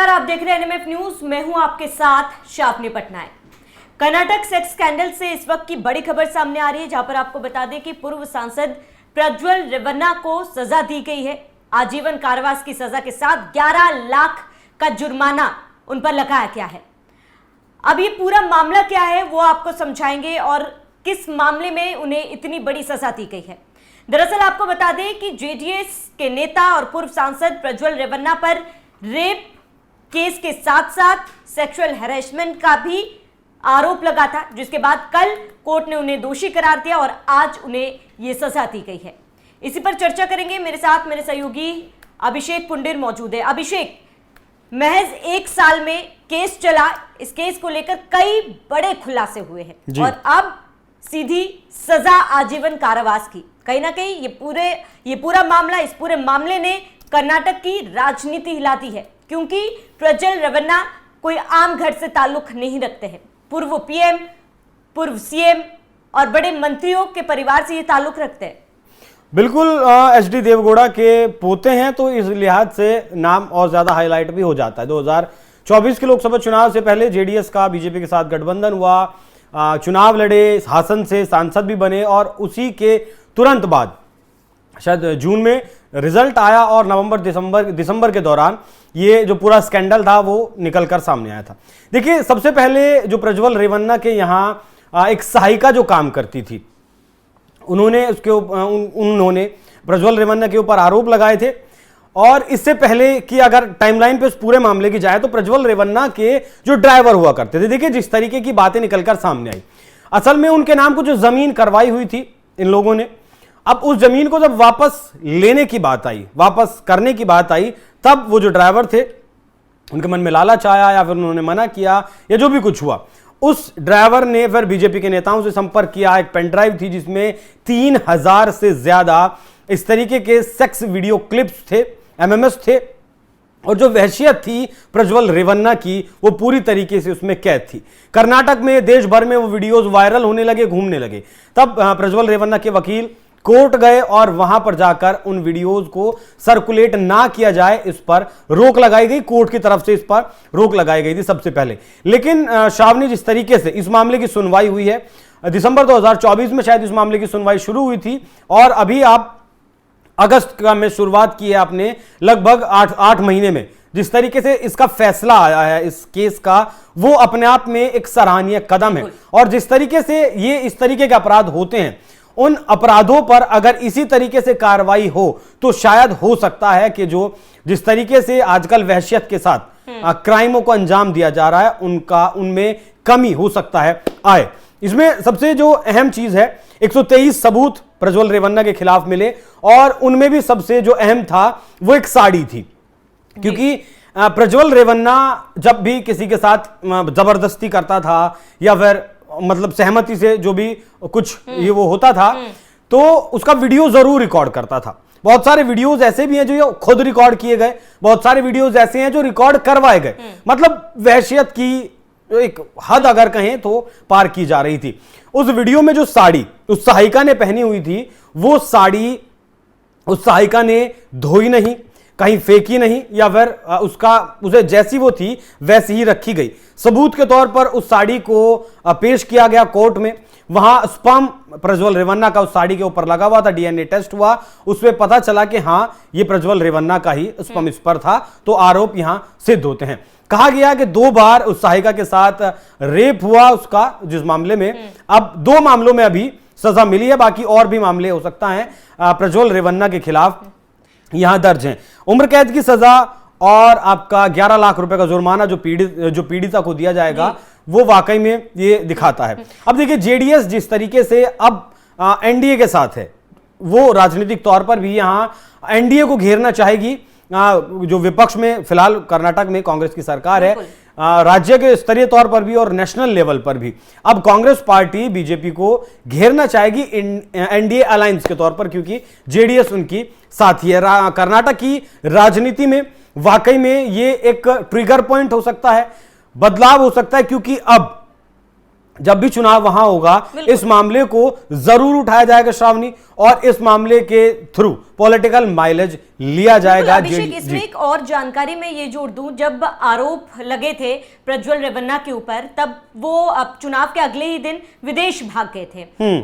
नमस्कार, आप देख रहे हैं एनएमएफ न्यूज। मैं हूं आपके साथ शाफनी पटनायक। कर्नाटक सेक्स स्कैंडल से इस वक्त की बड़ी खबर सामने आ रही है, जहां पर आपको बता दें कि पूर्व सांसद प्रज्वल रेवन्ना को सजा दी गई है। आजीवन कारावास की सजा के साथ 11 लाख का जुर्माना उन पर लगाया गया है। अब ये पूरा मामला क्या है वो आपको समझाएंगे और किस मामले में उन्हें इतनी बड़ी सजा दी गई है। दरअसल आपको बता दें कि जेडीएस के नेता और पूर्व सांसद प्रज्वल रेवन्ना पर रेप केस के साथ साथ सेक्सुअल हैरेसमेंट का भी आरोप लगा था, जिसके बाद कल कोर्ट ने उन्हें दोषी करार दिया और आज उन्हें यह सजा दी गई है। इसी पर चर्चा करेंगे। मेरे साथ मेरे सहयोगी अभिषेक पुंडिर मौजूद है। अभिषेक, महज 1 साल में केस चला, इस केस को लेकर कई बड़े खुलासे हुए हैं और अब सीधी सजा आजीवन कारावास की। कहीं ना कहीं ये पूरा मामला, इस पूरे मामले ने कर्नाटक की राजनीति हिला दी है, क्योंकि प्रज्वल रेवन्ना कोई आम घर से ताल्लुक नहीं रखते हैं। पूर्व पीएम, पूर्व सीएम और बड़े मंत्रियों के परिवार से ये ताल्लुक रखते हैं। बिल्कुल, एचडी देवगौड़ा के पोते हैं, तो इस लिहाज से नाम और ज्यादा हाईलाइट भी हो जाता है। 2024 के लोकसभा चुनाव से पहले जेडीएस का बीजेपी के साथ गठबंधन हुआ, चुनाव लड़े, हासन से सांसद भी बने और उसी के तुरंत बाद शायद जून में रिजल्ट आया और नवंबर दिसंबर के दौरान ये जो पूरा स्कैंडल था वो निकलकर सामने आया था। देखिए, सबसे पहले जो प्रज्वल रेवन्ना के यहाँ एक सहायिका जो काम करती थी, उन्होंने प्रज्वल रेवन्ना के ऊपर आरोप लगाए थे। और इससे पहले कि अगर टाइमलाइन पे उस पूरे मामले की जाए तो प्रज्वल रेवन्ना के जो ड्राइवर हुआ करते थे, देखिए जिस तरीके की बातें निकलकर सामने आई, असल में उनके नाम को जो जमीन करवाई हुई थी इन लोगों ने, अब उस जमीन को जब वापस लेने की बात आई, वापस करने की बात आई, तब वो जो ड्राइवर थे उनके मन में लालच आया या फिर उन्होंने मना किया या जो भी कुछ हुआ, उस ड्राइवर ने फिर बीजेपी के नेताओं से संपर्क किया। एक पेन ड्राइव थी जिसमें 3000 से ज्यादा इस तरीके के सेक्स वीडियो क्लिप्स थे, एमएमएस थे, और जो वहशियत थी प्रज्वल रेवन्ना की वो पूरी तरीके से उसमें कैद थी। कर्नाटक में, देश भर में वो वीडियोस वायरल होने लगे, घूमने लगे। तब प्रज्वल रेवन्ना के वकील कोर्ट गए और वहां पर जाकर उन वीडियोस को सर्कुलेट ना किया जाए, इस पर रोक लगाई गई। कोर्ट की तरफ से इस पर रोक लगाई गई थी सबसे पहले। लेकिन शावनी, जिस तरीके से इस मामले की सुनवाई हुई है, दिसंबर 2024 में शायद इस मामले की सुनवाई शुरू हुई थी और अभी आप अगस्त का में शुरुआत की है आपने, लगभग 8 महीने में जिस तरीके से इसका फैसला आया है इस केस का, वो अपने आप में एक सराहनीय कदम है। और जिस तरीके से ये इस तरीके के अपराध होते हैं, उन अपराधों पर अगर इसी तरीके से कार्रवाई हो तो शायद हो सकता है कि जो जिस तरीके से आजकल वहशियत के साथ क्राइमों को अंजाम दिया जा रहा है, उनमें कमी हो सकता है आए। इसमें सबसे जो अहम चीज है, 123 सबूत प्रज्वल रेवन्ना के खिलाफ मिले और उनमें भी सबसे जो अहम था वो एक साड़ी थी, क्योंकि प्रज्वल रेवन्ना जब भी किसी के साथ जबरदस्ती करता था या फिर मतलब सहमति से जो भी कुछ ये वो होता था, तो उसका वीडियो जरूर रिकॉर्ड करता था। बहुत सारे वीडियोस ऐसे भी हैं जो खुद रिकॉर्ड किए गए, बहुत सारे वीडियोस ऐसे हैं जो रिकॉर्ड करवाए गए। मतलब वहशियत की एक हद अगर कहें तो पार की जा रही थी। उस वीडियो में जो साड़ी उस सहायिका ने पहनी हुई थी, वो साड़ी उस सहायिका ने धोई नहीं, कहीं फेंकी नहीं, या फिर उसे जैसी वो थी वैसी ही रखी गई। सबूत के तौर पर उस साड़ी को पेश किया गया कोर्ट में। वहां स्पर्म प्रज्वल रेवन्ना का उस साड़ी के ऊपर लगा हुआ था, डीएनए टेस्ट हुआ, उसमें पता चला कि हां ये प्रज्वल रेवन्ना का ही स्पर्म इस पर था, तो आरोप यहां सिद्ध होते हैं। कहा गया कि 2 बार उस सहायिका के साथ रेप हुआ उसका, जिस मामले में अब 2 मामलों में अभी सजा मिली है, बाकी और भी मामले हो सकता है प्रज्वल रेवन्ना के खिलाफ यहां दर्ज हैं। उम्र कैद की सजा और आपका 11 लाख रुपए का जुर्माना जो पीड़िता को दिया जाएगा, वो वाकई में ये दिखाता है। अब देखिए, जेडीएस जिस तरीके से अब एनडीए के साथ है, वो राजनीतिक तौर पर भी यहां एनडीए को घेरना चाहेगी। जो विपक्ष में फिलहाल कर्नाटक में कांग्रेस की सरकार है, राज्य के स्तरीय तौर पर भी और नेशनल लेवल पर भी अब कांग्रेस पार्टी बीजेपी को घेरना चाहेगी एनडीए अलायंस के तौर पर, क्योंकि जेडीएस उनकी साथी है। कर्नाटक की राजनीति में वाकई में ये एक ट्रिगर पॉइंट हो सकता है, बदलाव हो सकता है, क्योंकि अब जब भी चुनाव वहां होगा इस मामले को जरूर उठाया जाएगा श्रावणी, और इस मामले के थ्रू पॉलिटिकल माइलेज लिया जाएगा। अभिषेक, इसमें एक और जानकारी मैं ये जोड़ दूं, जब आरोप लगे थे प्रज्वल रेवन्ना के ऊपर, तब वो अब चुनाव के अगले ही दिन विदेश भाग गए थे।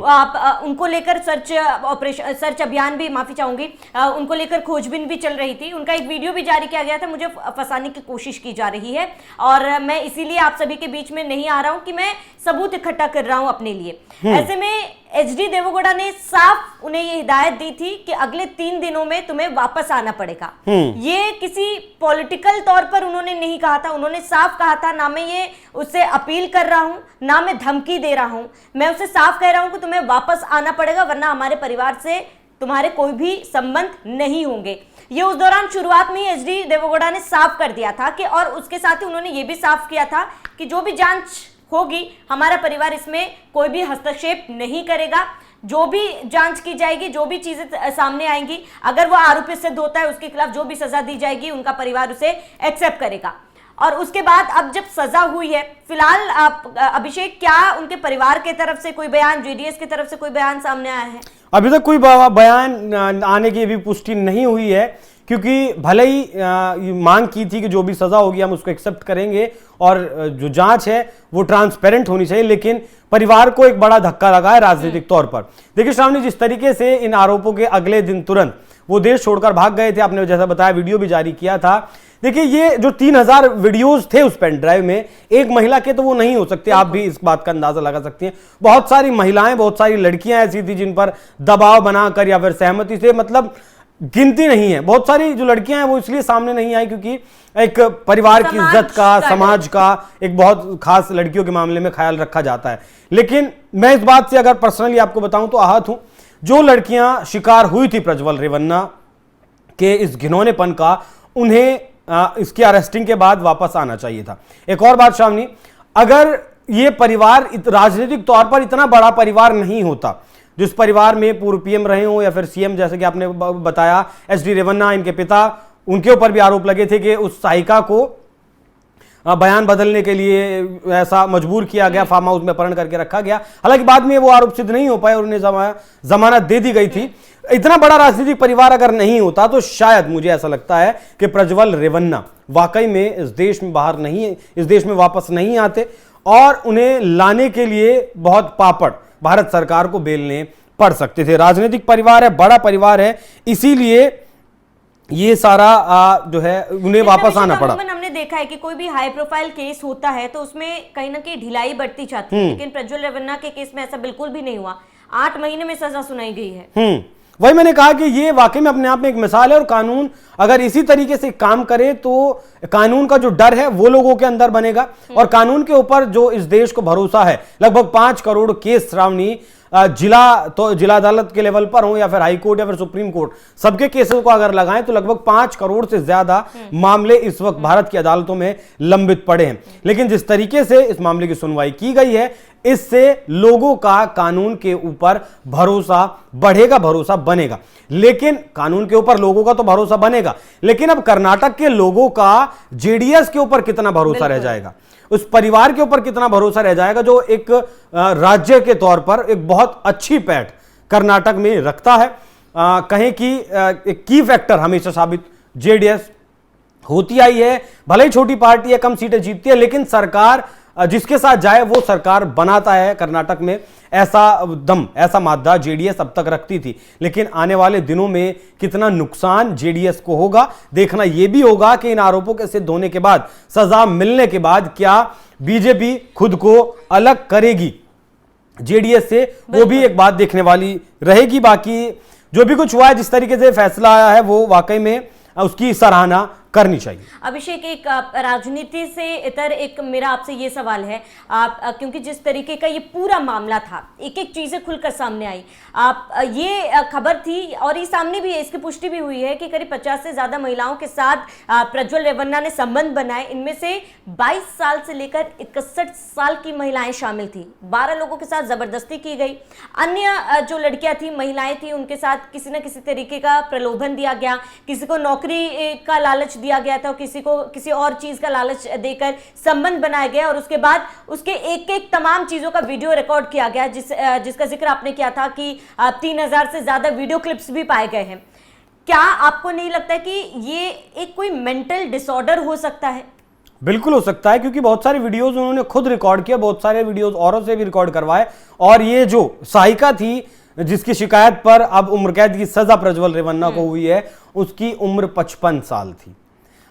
आप उनको लेकर सर्च अभियान भी, माफी चाहूंगी, उनको लेकर खोजबीन भी चल रही थी। उनका एक वीडियो भी जारी किया गया था, मुझे फंसाने की कोशिश की जा रही है, और मैं इसीलिए आप सभी के बीच में नहीं आ रहा हूं कि मैं सबूत इकट्ठा कर रहा हूं अपने लिए। ऐसे में एचडी देवेगौड़ा ने साफ उन्हें ये हिदायत दी थी कि अगले 3 दिनों में तुम्हें वापस आना पड़ेगा। ये किसी पॉलिटिकल तौर पर उन्होंने नहीं कहा था, उन्होंने साफ कहा था, ना मैं ये उससे अपील कर रहा हूं, ना मैं धमकी दे रहा हूं, मैं उसे साफ कह रहा हूं कि तुम्हें वापस आना पड़ेगा, वरना हमारे परिवार से तुम्हारे कोई भी संबंध नहीं होंगे। ये उस दौरान शुरुआत में ही एचडी देवेगौड़ा ने साफ कर दिया था कि, और उसके साथ ही उन्होंने ये भी साफ किया था कि जो भी जांच होगी, हमारा परिवार इसमें कोई भी हस्तक्षेप नहीं करेगा। जो भी जांच की जाएगी, जो भी चीजें सामने आएंगी, अगर वो आरोपी सिद्ध होता है, उसके खिलाफ जो भी सजा दी जाएगी, उनका परिवार उसे एक्सेप्ट करेगा। और उसके बाद अब जब सजा हुई है, फिलहाल आप अभिषेक, क्या उनके परिवार की तरफ से कोई बयान, जेडीएस की तरफ से कोई बयान सामने आया है? अभी तक कोई बयान आने की भी पुष्टि नहीं हुई है, क्योंकि भले ही मांग की थी कि जो भी सजा होगी हम उसको एक्सेप्ट करेंगे और जो जांच है वो ट्रांसपेरेंट होनी चाहिए, लेकिन परिवार को एक बड़ा धक्का लगा है राजनीतिक तौर पर। देखिए श्रावणी, जिस तरीके से इन आरोपों के अगले दिन तुरंत वो देश छोड़कर भाग गए थे, आपने जैसा बताया वीडियो भी जारी किया था। देखिए ये जो 3000 वीडियोस थे उस पेन ड्राइव में, एक महिला के तो वो नहीं हो सकते, आप भी इस बात का अंदाजा लगा सकती हैं। बहुत सारी महिलाएं, बहुत सारी लड़कियां ऐसी थी जिन पर दबाव बनाकर या फिर सहमति से, मतलब गिनती नहीं है। बहुत सारी जो लड़कियां हैं वो इसलिए सामने नहीं आई क्योंकि एक परिवार की इज्जत का, समाज का एक बहुत खास लड़कियों के मामले में ख्याल रखा जाता है। लेकिन मैं इस बात से अगर पर्सनली आपको बताऊं तो आहत हूं। जो लड़कियां शिकार हुई थी प्रज्वल रेवन्ना के इस घिनौनेपन का, उन्हें इसकी अरेस्टिंग के बाद वापस आना चाहिए था। एक और बात श्रावणी, अगर ये परिवार राजनीतिक तौर पर इतना बड़ा परिवार नहीं होता, जिस परिवार में पूर्व पीएम रहे हो या फिर सीएम, जैसे कि आपने बताया एचडी रेवन्ना, इनके पिता, उनके ऊपर भी आरोप लगे थे कि उस सहायिका को बयान बदलने के लिए ऐसा मजबूर किया गया, फार्म हाउस में अपहरण करके रखा गया। हालांकि बाद में वो आरोप सिद्ध नहीं हो पाए और उन्हें जमानत दे दी गई थी। इतना बड़ा राजनीतिक परिवार अगर नहीं होता तो शायद मुझे ऐसा लगता है कि प्रज्वल रेवन्ना वाकई में इस देश में बाहर नहीं, इस देश में वापस नहीं आते और उन्हें लाने के लिए बहुत पापड़ भारत सरकार को बेलने पड़ सकते थे। राजनीतिक परिवार है, बड़ा परिवार है, इसीलिए ये सारा जो है उन्हें वापस आना पड़ा। हमने देखा है कि कोई भी हाई प्रोफाइल केस होता है तो उसमें कहीं ना कहीं ढिलाई बढ़ती जाती है, लेकिन प्रज्वल रेवन्ना के केस में ऐसा बिल्कुल भी नहीं हुआ। 8 महीने में सजा सुनाई गई है। वही मैंने कहा कि ये वाकई में अपने आप में एक मिसाल है, और कानून अगर इसी तरीके से काम करे तो कानून का जो डर है वो लोगों के अंदर बनेगा, और कानून के ऊपर जो इस देश को भरोसा है, लगभग 5 करोड़ केस श्रावणी जिला अदालत के लेवल पर हो या फिर हाई कोर्ट या फिर सुप्रीम कोर्ट, सबके केसों को अगर लगाएं तो लगभग 5 करोड़ से ज्यादा मामले इस वक्त भारत की अदालतों में लंबित पड़े हैं। लेकिन जिस तरीके से इस मामले की सुनवाई की गई है, इससे लोगों का कानून के ऊपर भरोसा बढ़ेगा, भरोसा बनेगा। लेकिन कानून के ऊपर लोगों का तो भरोसा बनेगा, लेकिन अब कर्नाटक के लोगों का जेडीएस के ऊपर कितना भरोसा रह जाएगा, उस परिवार के ऊपर कितना भरोसा रह जाएगा जो एक राज्य के तौर पर एक बहुत अच्छी पैठ कर्नाटक में रखता है। कहें कि एक की फैक्टर हमेशा साबित जेडीएस होती आई है। भले ही छोटी पार्टी है, कम सीटें जीतती है, लेकिन सरकार जिसके साथ जाए वो सरकार बनाता है। कर्नाटक में ऐसा दम, ऐसा मादा जेडीएस अब तक रखती थी, लेकिन आने वाले दिनों में कितना नुकसान जेडीएस को होगा देखना यह भी होगा कि इन आरोपों के सिद्ध होने के बाद, सजा मिलने के बाद क्या बीजेपी खुद को अलग करेगी जेडीएस से, वो भी एक बात देखने वाली रहेगी। बाकी जो भी कुछ हुआ है, जिस तरीके से फैसला आया है, वो वाकई में उसकी सराहना करनी चाहिए। अभिषेक, एक राजनीति से इतर एक मेरा आपसे ये सवाल है, क्योंकि जिस तरीके का ये पूरा मामला था, एक एक चीजें खुलकर सामने आई। ये खबर थी और ये सामने भी है, इसकी पुष्टि भी हुई है कि करीब 50 से ज्यादा महिलाओं के साथ प्रज्वल रेवन्ना ने संबंध बनाए। इनमें से 22 साल से लेकर 61 साल की महिलाएं शामिल थी। 12 लोगों के साथ जबरदस्ती की गई। अन्य जो लड़कियां थी, महिलाएं थी, उनके साथ किसी न किसी तरीके का प्रलोभन दिया गया, किसी को नौकरी का लालच दिया गया था, किसी को किसी और चीज का लालच देकर संबंध बनाया गया, और उसके बाद उसके एक एक तमाम चीजों का वीडियो रिकॉर्ड किया गया, जिसका जिक्र आपने किया था कि 3000 से ज्यादा वीडियो क्लिप्स भी पाए गए हैं। क्या आपको नहीं लगता कि ये एक कोई मेंटल डिसऑर्डर हो सकता है? बिल्कुल हो सकता है, क्योंकि बहुत सारे वीडियोस उन्होंने खुद रिकॉर्ड किया, बहुत सारे वीडियोस औरों से भी रिकॉर्ड करवाए। और ये जो सहायिका थी जिसकी शिकायत पर अब उम्र कैद की सजा प्रज्वल रेवन्ना को हुई है, उसकी उम्र 55 साल थी।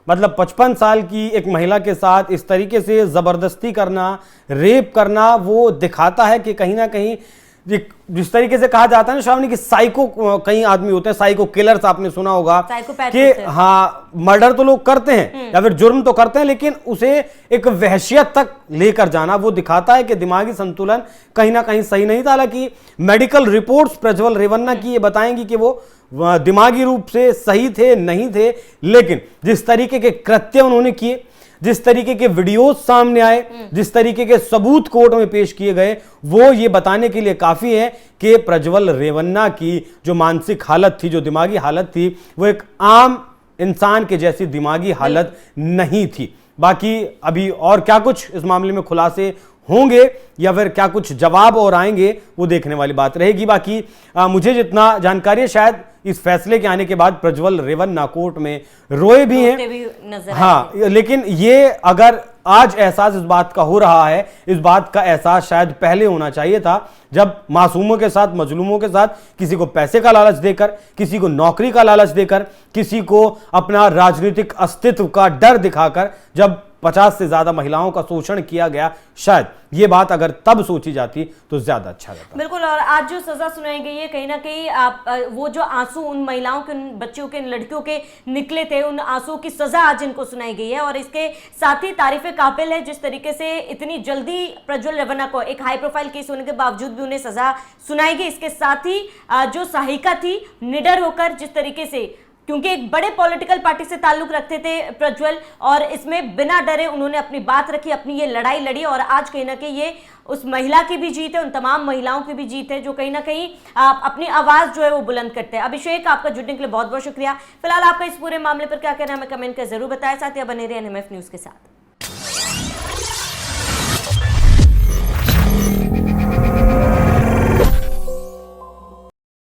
मतलब 55 साल की एक महिला के साथ इस तरीके से जबरदस्ती करना, रेप करना, वो दिखाता है कि कहीं ना कहीं जिस तरीके से कहा जाता है ना श्रावणी की साइको कई आदमी होते हैं, साइको किलर्स आपने सुना होगा कि हाँ मर्डर तो लोग करते हैं या फिर जुर्म तो करते हैं, लेकिन उसे एक वहशियत तक लेकर जाना वो दिखाता है कि दिमागी संतुलन कहीं ना कहीं सही नहीं था। हालांकि मेडिकल रिपोर्ट्स प्रज्वल रेवन्ना की ये बताएंगी कि वो दिमागी रूप से सही थे नहीं थे, लेकिन जिस तरीके के कृत्य उन्होंने किए, जिस तरीके के वीडियोस सामने आए, जिस तरीके के सबूत कोर्ट में पेश किए गए, वो ये बताने के लिए काफी है कि प्रज्वल रेवन्ना की जो मानसिक हालत थी, जो दिमागी हालत थी, वो एक आम इंसान के जैसी दिमागी हालत नहीं थी। बाकी अभी और क्या कुछ इस मामले में खुलासे होंगे या फिर क्या कुछ जवाब और आएंगे, वो देखने वाली बात रहेगी। बाकी मुझे जितना जानकारी है, शायद इस फैसले के आने के बाद प्रज्वल रेवन्ना कोर्ट में रोए भी हैं। हाँ, लेकिन ये अगर आज एहसास इस बात का हो रहा है, इस बात का एहसास शायद पहले होना चाहिए था, जब मासूमों के साथ, मजलूमों के साथ किसी को पैसे का लालच देकर, किसी को नौकरी का लालच देकर, किसी को अपना राजनीतिक अस्तित्व का डर दिखाकर जब 50 से ज्यादा महिलाओं का शोषण किया गया, शायद ये बात अगर तब सोची जाती तो ज्यादा अच्छा रहता। बिल्कुल। और आज जो सजा सुनाई गई है, कहीं ना कहीं वो जो आंसू उन महिलाओं के, उन बच्चियों के, उन लड़कियों के निकले थे, उन आंसुओं की सजा आज इनको सुनाई गई है। और इसके साथ ही तारीफे काबिल है जिस तरीके से इतनी जल्दी प्रज्वल रेवन्ना को, एक हाई प्रोफाइल केस होने के बावजूद भी उन्हें सजा सुनाई गई। इसके साथ ही जो सहायिका थी, निडर होकर जिस तरीके से, क्योंकि एक बड़े पॉलिटिकल पार्टी से ताल्लुक रखते थे प्रज्वल, और इसमें बिना डरे उन्होंने अपनी बात रखी, अपनी ये लड़ाई लड़ी। और आज कहीं ना कहीं ये उस महिला की भी जीत है, उन तमाम महिलाओं की भी जीत है जो कहीं ना कहीं अपनी आवाज जो है वो बुलंद करते हैं। अभिषेक, आपका जुड़ने के लिए बहुत बहुत शुक्रिया। फिलहाल आपका इस पूरे मामले पर क्या कहना है हमें कमेंट कर जरूर बताएं। साथ ही बने रहिए NMF न्यूज के साथ।